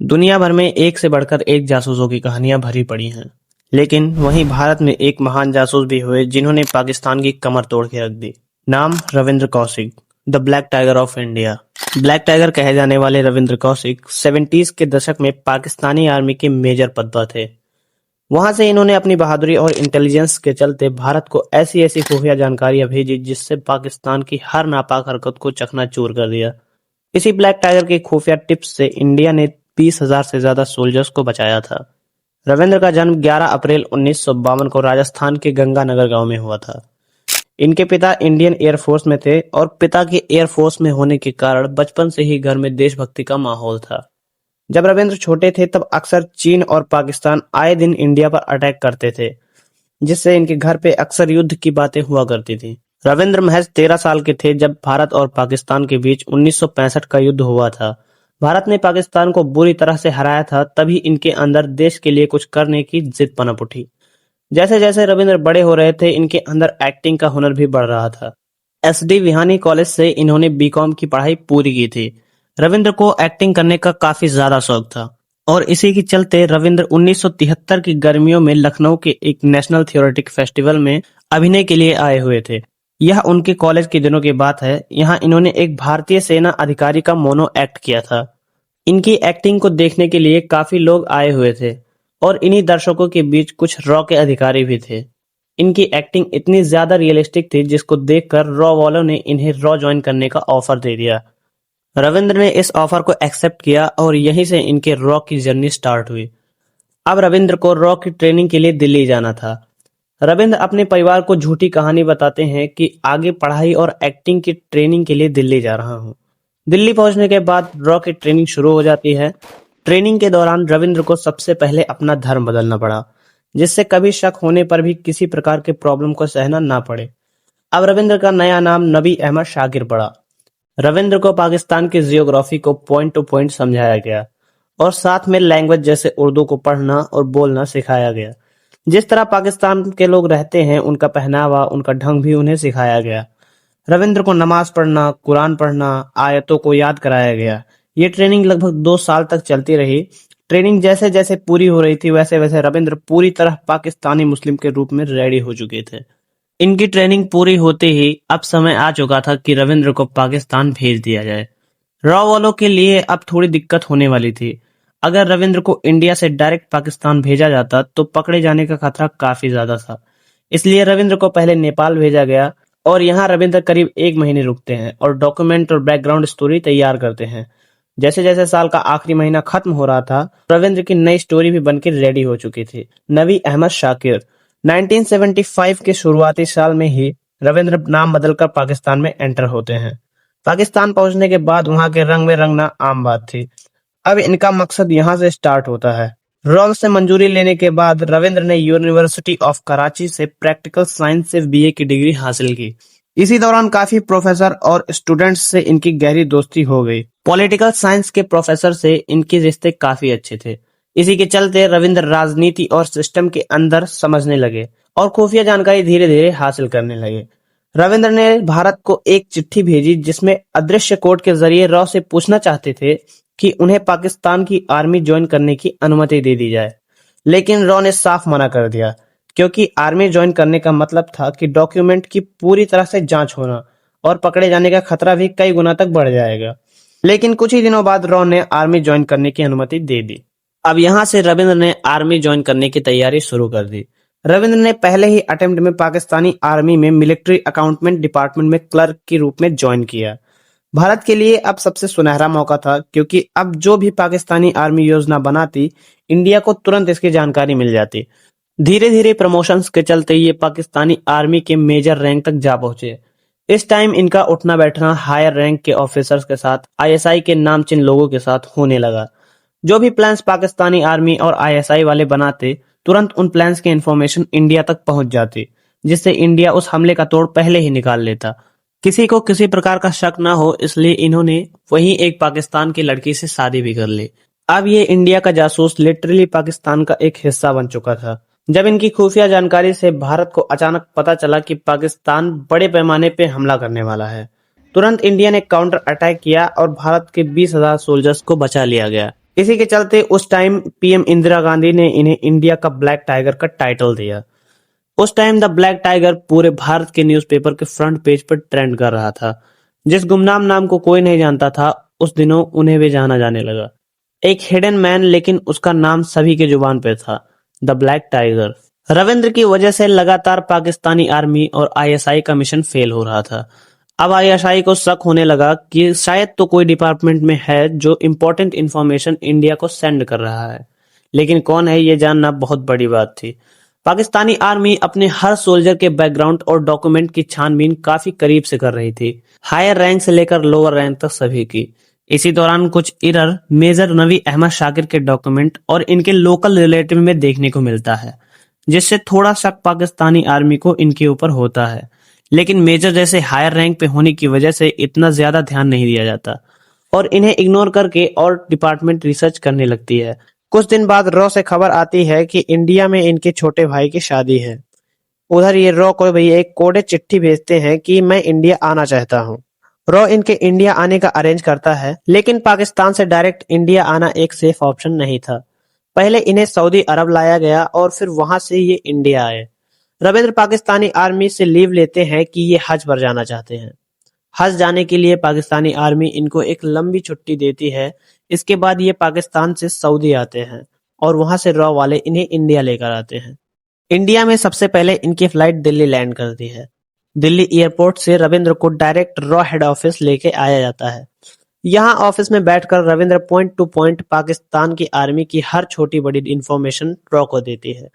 दुनिया भर में एक से बढ़कर एक जासूसों की कहानियां भरी पड़ी हैं, लेकिन वहीं भारत में एक महान जासूस भी हुए जिन्होंने पाकिस्तान की कमर तोड़ के रख दी। नाम Ravindra Kaushik, the black tiger of India. Black tiger कहे जाने वाले रविंद्र कौशिक 70s के दशक में पाकिस्तानी आर्मी के मेजर पद पर थे। वहां से इन्होंने अपनी बहादुरी और इंटेलिजेंस के चलते भारत को ऐसी ऐसी खुफिया जानकारियां भेजी जिससे पाकिस्तान की हर नापाक हरकत को चकनाचूर कर दिया। इसी ब्लैक टाइगर की खुफिया टिप्स से इंडिया ने 20,000 से ज्यादा सोल्जर्स को बचाया था। रविंद्र का जन्म 11 अप्रैल 1952 को राजस्थान के गंगानगर गांव में हुआ था। इनके पिता इंडियन एयरफोर्स में थे और पिता के एयरफोर्स में होने के कारण बचपन से ही घर में देशभक्ति का माहौल था। जब रविंद्र छोटे थे तब अक्सर चीन और पाकिस्तान आए दिन इंडिया पर अटैक करते थे, जिससे इनके घर पे अक्सर युद्ध की बातें हुआ करती थी। रविंद्र महज 13 साल के थे जब भारत और पाकिस्तान के बीच 1965 का युद्ध हुआ था। भारत ने पाकिस्तान को बुरी तरह से हराया था, तभी इनके अंदर देश के लिए कुछ करने की जिद पनप उठी। जैसे जैसे रविंद्र बड़े हो रहे थे, इनके अंदर एक्टिंग का हुनर भी बढ़ रहा था। SD विहानी कॉलेज से इन्होंने बीकॉम की पढ़ाई पूरी की थी। रविंद्र को एक्टिंग करने का काफी ज्यादा शौक था और इसी के चलते रविंद्र 1973 की गर्मियों में लखनऊ के एक नेशनल थियोरेटिक फेस्टिवल में अभिनय के लिए आए हुए थे। यह उनके कॉलेज के दिनों की बात है। यहाँ इन्होंने एक भारतीय सेना अधिकारी का मोनो एक्ट किया था। इनकी एक्टिंग को देखने के लिए काफी लोग आए हुए थे और इन्हीं दर्शकों के बीच कुछ रॉ के अधिकारी भी थे। इनकी एक्टिंग इतनी ज्यादा रियलिस्टिक थी जिसको देखकर रॉ वालों ने इन्हें रॉ ज्वाइन करने का ऑफर दे दिया। रविंद्र ने इस ऑफर को एक्सेप्ट किया और यहीं से इनके रॉ की जर्नी स्टार्ट हुई। अब रविंद्र को रॉ की ट्रेनिंग के लिए दिल्ली जाना था। रविंद्र अपने परिवार को झूठी कहानी बताते हैं कि आगे पढ़ाई और एक्टिंग की ट्रेनिंग के लिए दिल्ली जा रहा हूँ। दिल्ली पहुंचने के बाद रॉ की ट्रेनिंग शुरू हो जाती है। ट्रेनिंग के दौरान रविंद्र को सबसे पहले अपना धर्म बदलना पड़ा, जिससे कभी शक होने पर भी किसी प्रकार के प्रॉब्लम को सहना ना पड़े। अब रविंद्र का नया नाम नबी अहमद शाकिर पड़ा। रविंद्र को पाकिस्तान की जियोग्राफी को पॉइंट टू पॉइंट समझाया गया और साथ में लैंग्वेज जैसे उर्दू को पढ़ना और बोलना सिखाया गया। जिस तरह पाकिस्तान के लोग रहते हैं, उनका पहनावा, उनका ढंग भी उन्हें सिखाया गया। रविंद्र को नमाज पढ़ना, कुरान पढ़ना, आयतों को याद कराया गया। ये ट्रेनिंग लगभग 2 साल तक चलती रही। ट्रेनिंग जैसे जैसे पूरी हो रही थी, वैसे वैसे रविंद्र पूरी तरह पाकिस्तानी मुस्लिम के रूप में रेडी हो चुके थे। इनकी ट्रेनिंग पूरी होते ही अब समय आ चुका था कि रविंद्र को पाकिस्तान भेज दिया जाए। रॉ वालों के लिए अब थोड़ी दिक्कत होने वाली थी। अगर रविंद्र को इंडिया से डायरेक्ट पाकिस्तान भेजा जाता तो पकड़े जाने का खतरा काफी ज्यादा था। इसलिए रविंद्र को पहले नेपाल भेजा गया और यहाँ रविंद्र करीब 1 महीने रुकते हैं और डॉक्यूमेंट और बैकग्राउंड स्टोरी तैयार करते हैं। जैसे जैसे साल का आखिरी महीना खत्म हो रहा था, रविंद्र की नई स्टोरी भी बनकर रेडी हो चुकी थी, नबी अहमद शाकिर। 1975 के शुरुआती साल में ही रविंद्र नाम बदलकर पाकिस्तान में एंटर होते हैं। पाकिस्तान पहुंचने के बाद वहां के रंग में रंगना आम बात थी। अब इनका मकसद यहाँ से स्टार्ट होता है। रॉ से मंजूरी लेने के बाद रविंद्र ने यूनिवर्सिटी ऑफ कराची से प्रैक्टिकल साइंस से BA की डिग्री हासिल की। इसी दौरान काफी प्रोफेसर और स्टूडेंट्स से इनकी गहरी दोस्ती हो गई। पॉलिटिकल साइंस के प्रोफेसर से इनके रिश्ते काफी अच्छे थे। इसी के चलते रविंद्र राजनीति और सिस्टम के अंदर समझने लगे और खुफिया जानकारी धीरे धीरे हासिल करने लगे। रविंद्र ने भारत को एक चिट्ठी भेजी जिसमें अदृश्य कोड के जरिए रॉ से पूछना चाहते थे कि उन्हें पाकिस्तान की आर्मी ज्वाइन करने की अनुमति दे दी जाए, लेकिन रॉ ने साफ मना कर दिया क्योंकि आर्मी ज्वाइन करने का मतलब था कि डॉक्यूमेंट की पूरी तरह से जांच होना और पकड़े जाने का खतरा भी कई गुना तक बढ़ जाएगा। लेकिन कुछ ही दिनों बाद रॉ ने आर्मी ज्वाइन करने की अनुमति दे दी। अब यहाँ से रविंद्र ने आर्मी ज्वाइन करने की तैयारी शुरू कर दी। रविंद्र ने पहले ही अटेम्प्ट में पाकिस्तानी आर्मी में मिलिट्री अकाउंटमेंट डिपार्टमेंट में क्लर्क के रूप में ज्वाइन किया। भारत के लिए अब सबसे सुनहरा मौका था क्योंकि अब जो भी पाकिस्तानी आर्मी योजना बनाती, इंडिया को तुरंत इसकी जानकारी मिल जाती। धीरे धीरे प्रमोशंस के चलते ये पाकिस्तानी आर्मी के मेजर रैंक तक जा पहुंचे। इस टाइम इनका उठना बैठना हायर रैंक के ऑफिसर्स के साथ, ISI के नामचीन लोगों के साथ होने लगा। जो भी प्लान्स पाकिस्तानी आर्मी और ISI वाले बनाते, तुरंत उन प्लान्स की इंफॉर्मेशन इंडिया तक पहुंच जाती, जिससे इंडिया उस हमले का तोड़ पहले ही निकाल लेता। किसी को किसी प्रकार का शक ना हो, इसलिए इन्होंने वहीं एक पाकिस्तान की लड़की से शादी भी कर ली। अब ये इंडिया का जासूस लिटरली पाकिस्तान का एक हिस्सा बन चुका था। जब इनकी खुफिया जानकारी से भारत को अचानक पता चला कि पाकिस्तान बड़े पैमाने पे हमला करने वाला है, तुरंत इंडिया ने काउंटर अटैक किया और भारत के 20,000 सोल्जर्स को बचा लिया गया। इसी के चलते उस टाइम पीएम इंदिरा गांधी ने इन्हें इंडिया का ब्लैक टाइगर का टाइटल दिया। उस टाइम द ब्लैक टाइगर पूरे भारत के न्यूज़पेपर के फ्रंट पेज पर ट्रेंड कर रहा था। जिस गुमनाम नाम को कोई नहीं जानता था, उस दिनों उन्हें भी जाना जाने लगा। एक हिडन मैन, लेकिन उसका नाम सभी के जुबान पे था, द ब्लैक टाइगर। रविंद्र की वजह से लगातार पाकिस्तानी आर्मी और आईएसआई का मिशन फेल हो रहा था। अब आईएसआई को शक होने लगा कि शायद तो कोई डिपार्टमेंट में है जो इंपॉर्टेंट इंफॉर्मेशन इंडिया को सेंड कर रहा है, लेकिन कौन है ये जानना बहुत बड़ी बात थी। पाकिस्तानी आर्मी अपने हर सोल्जर के बैकग्राउंड और डॉक्यूमेंट की छानबीन काफी करीब से कर रही थी, हायर रैंक से लेकर लोअर रैंक तक सभी की। इसी दौरान कुछ एरर मेजर नवी अहमद शाकिर के डॉक्यूमेंट और इनके लोकल रिलेटिव में देखने को मिलता है, जिससे थोड़ा शक पाकिस्तानी आर्मी को इनके ऊपर होता है। लेकिन मेजर जैसे हायर रैंक पे होने की वजह से इतना ज्यादा ध्यान नहीं दिया जाता और इन्हें इग्नोर करके और डिपार्टमेंट रिसर्च करने लगती है। कुछ दिन बाद रॉ से खबर आती है कि इंडिया में इनके छोटे भाई की शादी है। उधर ये रॉ को भी एक कोडेड चिट्ठी भेजते हैं कि मैं इंडिया आना चाहता हूँ। रॉ इनके इंडिया आने का अरेंज करता है, लेकिन पाकिस्तान से डायरेक्ट इंडिया आना एक सेफ ऑप्शन नहीं था। पहले इन्हें सऊदी अरब लाया गया और फिर वहां से ये इंडिया आए। रविंद्र पाकिस्तानी आर्मी से लीव लेते हैं कि ये हज पर जाना चाहते हैं। हज जाने के लिए पाकिस्तानी आर्मी इनको एक लंबी छुट्टी देती है। इसके बाद ये पाकिस्तान से सऊदी आते हैं और वहां से रॉ वाले इन्हें इंडिया लेकर आते हैं। इंडिया में सबसे पहले इनकी फ्लाइट दिल्ली लैंड करती है। दिल्ली एयरपोर्ट से रविंद्र को डायरेक्ट रॉ हेड ऑफिस लेके आया जाता है। यहाँ ऑफिस में बैठकर Ravindra point two point Pakistan की आर्मी की हर छोटी बड़ी इंफॉर्मेशन रॉ को देती है।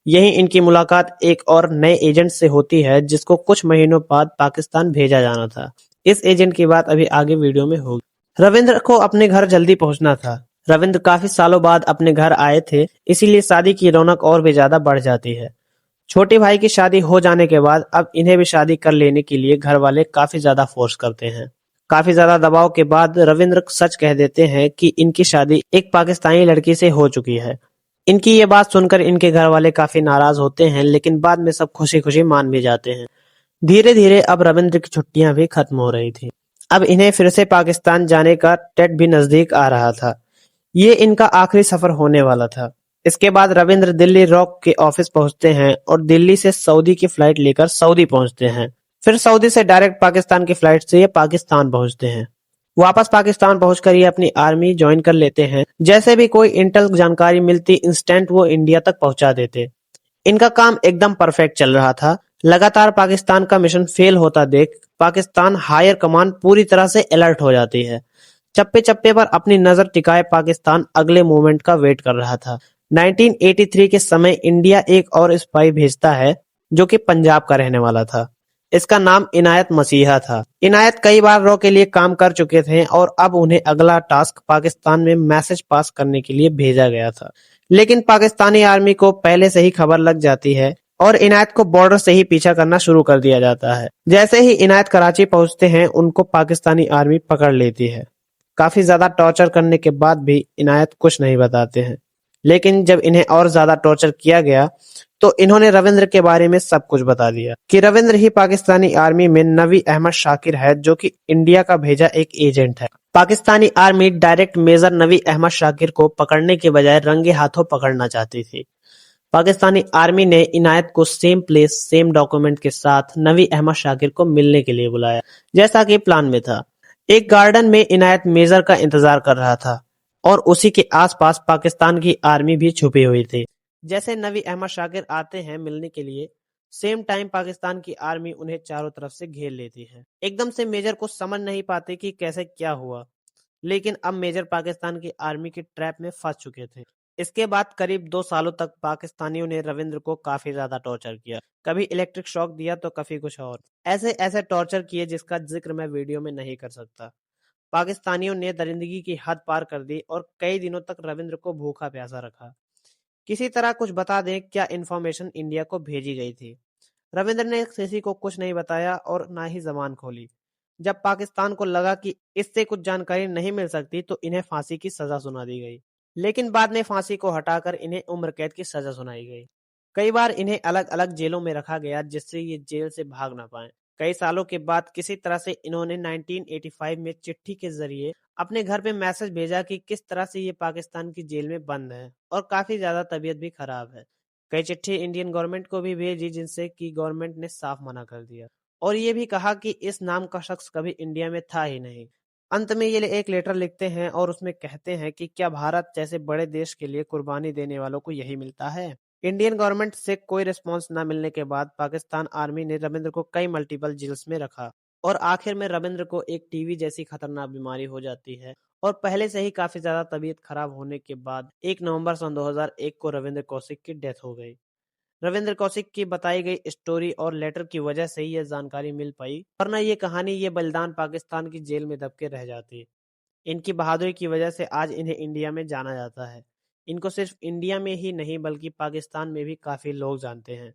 यही इनकी मुलाकात एक और नए एजेंट से होती है, जिसको कुछ महीनों बाद पाकिस्तान भेजा जाना था। इस एजेंट की बात अभी आगे वीडियो में होगी। रविंद्र को अपने घर जल्दी पहुंचना था। रविंद्र काफी सालों बाद अपने घर आए थे, इसीलिए शादी की रौनक और भी ज्यादा बढ़ जाती है। छोटे भाई की शादी हो जाने के बाद अब इन्हें भी शादी कर लेने के लिए घर वाले काफी ज्यादा फोर्स करते हैं। काफी ज्यादा दबाव के बाद रविंद्र सच कह देते हैं कि इनकी शादी एक पाकिस्तानी लड़की से हो चुकी है। इनकी ये बात सुनकर इनके घर वाले काफी नाराज होते हैं, लेकिन बाद में सब खुशी खुशी मान भी जाते हैं। धीरे धीरे अब रविंद्र की छुट्टियां भी खत्म हो रही थी। अब इन्हें फिर से पाकिस्तान जाने का टेट भी नजदीक आ रहा था। ये इनका आखिरी सफर होने वाला था। इसके बाद रविंद्र दिल्ली रॉक के ऑफिस पहुंचते हैं और दिल्ली से सऊदी की फ्लाइट लेकर सऊदी पहुंचते हैं। फिर सऊदी से डायरेक्ट पाकिस्तान की फ्लाइट से ये पाकिस्तान पहुंचते हैं। वापस पाकिस्तान पहुंचकर ये अपनी आर्मी ज्वाइन कर लेते हैं। जैसे भी कोई इंटेल जानकारी मिलती, इंस्टेंट वो इंडिया तक पहुंचा देते। इनका काम एकदम परफेक्ट चल रहा था। लगातार पाकिस्तान का मिशन फेल होता देख पाकिस्तान हायर कमान पूरी तरह से अलर्ट हो जाती है। चप्पे चप्पे पर अपनी नजर टिकाए पाकिस्तान अगले मूवमेंट का वेट कर रहा था। 1983 के समय इंडिया एक और स्पाई भेजता है, जो कि पंजाब का रहने वाला था। इसका नाम इनायत मसीहा था। इनायत कई बार रॉ के लिए काम कर चुके थे और अब उन्हें अगला टास्क पाकिस्तान में मैसेज पास करने के लिए भेजा गया था। लेकिन पाकिस्तानी आर्मी को पहले से ही खबर लग जाती है और इनायत को बॉर्डर से ही पीछा करना शुरू कर दिया जाता है। जैसे ही इनायत कराची पहुंचते हैं, उनको पाकिस्तानी आर्मी पकड़ लेती है। काफी ज्यादा टॉर्चर करने के बाद भी इनायत कुछ नहीं बताते हैं। लेकिन जब इन्हें और ज्यादा टॉर्चर किया गया तो इन्होंने रविंद्र के बारे में सब कुछ बता दिया कि रविंद्र ही पाकिस्तानी आर्मी में नवी अहमद शाकिर है, जो कि इंडिया का भेजा एक एजेंट है। पाकिस्तानी आर्मी डायरेक्ट मेजर नवी अहमद शाकिर को पकड़ने के बजाय रंगे हाथों पकड़ना चाहती थी। पाकिस्तानी आर्मी ने इनायत को सेम प्लेस सेम डॉक्यूमेंट के साथ नवी अहमद शाकिर को मिलने के लिए बुलाया, जैसा कि प्लान में था। एक गार्डन में इनायत मेजर का इंतजार कर रहा था और उसी के आसपास पाकिस्तान की आर्मी भी छुपी हुई थी। जैसे नवी अहमद शाकिर आते हैं मिलने के लिए, सेम टाइम पाकिस्तान की आर्मी उन्हें चारों तरफ से घेर लेती है। एकदम से मेजर को समझ नहीं पाते कि कैसे क्या हुआ, लेकिन अब मेजर पाकिस्तान की आर्मी के ट्रैप में फंस चुके थे। इसके बाद करीब 2 सालों तक पाकिस्तानियों ने रविंद्र को काफी ज्यादा टॉर्चर किया। कभी इलेक्ट्रिक शॉक दिया तो कभी कुछ और। ऐसे ऐसे टॉर्चर किए जिसका जिक्र मैं वीडियो में नहीं कर सकता। पाकिस्तानियों ने दरिंदगी की हद पार कर दी और कई दिनों तक रविंद्र को भूखा प्यासा रखा। किसी तरह कुछ बता दें क्या इन्फॉर्मेशन इंडिया को भेजी गई थी। रविंद्र ने किसी को कुछ नहीं बताया और ना ही जबान खोली। जब पाकिस्तान को लगा कि इससे कुछ जानकारी नहीं मिल सकती तो इन्हें फांसी की सजा सुना दी गई। लेकिन बाद में फांसी को हटाकर इन्हें उम्र कैद की सजा सुनाई गई। कई बार इन्हें अलग अलग जेलों में रखा गया, जिससे ये जेल से भाग ना पाए। कई सालों के बाद किसी तरह से इन्होंने 1985 में चिट्ठी के जरिए अपने घर पे मैसेज भेजा कि किस तरह से ये पाकिस्तान की जेल में बंद है और काफी ज्यादा तबीयत भी खराब है। कई चिट्ठी इंडियन गवर्नमेंट को भी भेजी जिनसे कि गवर्नमेंट ने साफ मना कर दिया और ये भी कहा कि इस नाम का शख्स कभी इंडिया में था ही नहीं। अंत में ये एक लेटर लिखते हैं और उसमें कहते हैं कि क्या भारत जैसे बड़े देश के लिए कुर्बानी देने वालों को यही मिलता है। इंडियन गवर्नमेंट से कोई रिस्पांस न मिलने के बाद पाकिस्तान आर्मी ने रविंद्र को कई मल्टीपल जेल्स में रखा और आखिर में रविंद्र को एक टीबी जैसी खतरनाक बीमारी हो जाती है और पहले से ही काफी ज्यादा तबीयत खराब होने के बाद 1 नवंबर सन 2001 को रविंद्र कौशिक की डेथ हो गई। रविंद्र कौशिक की बताई गई स्टोरी और लेटर की वजह से ही यह जानकारी मिल पाई, वरना ये कहानी ये बलिदान पाकिस्तान की जेल में दबके रह जाती। इनकी बहादुरी की वजह से आज इन्हें इंडिया में जाना जाता है। इनको सिर्फ इंडिया में ही नहीं बल्कि पाकिस्तान में भी काफी लोग जानते हैं।